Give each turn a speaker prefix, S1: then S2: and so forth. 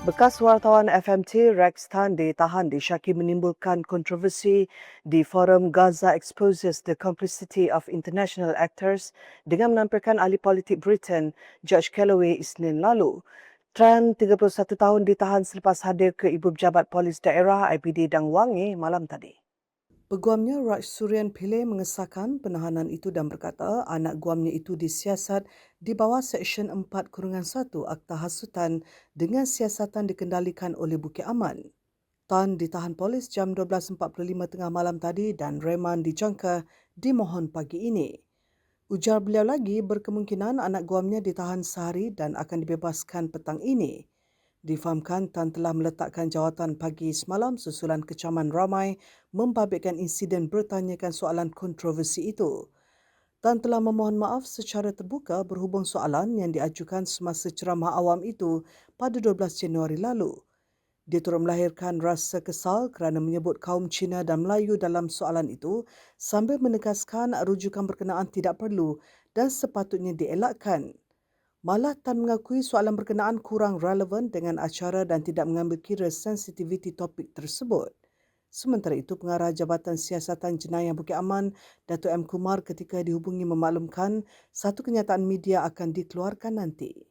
S1: Bekas wartawan FMT Rex Tan ditahan disyaki menimbulkan kontroversi di forum Gaza Exposes the Complicity of International Actors dengan menampilkan ahli politik Britain George Calloway Isnin lalu. Tan, 31 tahun, ditahan selepas hadir ke Ibu Pejabat Polis Daerah IPD Dang Wangi malam tadi. Peguamnya Raj Suryan Pillay mengesahkan penahanan itu dan berkata anak guamnya itu disiasat di bawah Seksyen 4-1 Akta Hasutan dengan siasatan dikendalikan oleh Bukit Aman. Tan ditahan polis jam 12.45 tengah malam tadi dan reman dijangka dimohon pagi ini. Ujar beliau lagi berkemungkinan anak guamnya ditahan sehari dan akan dibebaskan petang ini. Difahamkan Tan telah meletakkan jawatan pagi semalam susulan kecaman ramai membabitkan insiden bertanyakan soalan kontroversi itu. Tan telah memohon maaf secara terbuka berhubung soalan yang diajukan semasa ceramah awam itu pada 12 Januari lalu. Dia turut melahirkan rasa kesal kerana menyebut kaum Cina dan Melayu dalam soalan itu sambil menegaskan rujukan berkenaan tidak perlu dan sepatutnya dielakkan. Malah Tan mengakui soalan berkenaan kurang relevan dengan acara dan tidak mengambil kira sensitiviti topik tersebut. Sementara itu, Pengarah Jabatan Siasatan Jenayah Bukit Aman, Datuk M. Kumar ketika dihubungi memaklumkan satu kenyataan media akan dikeluarkan nanti.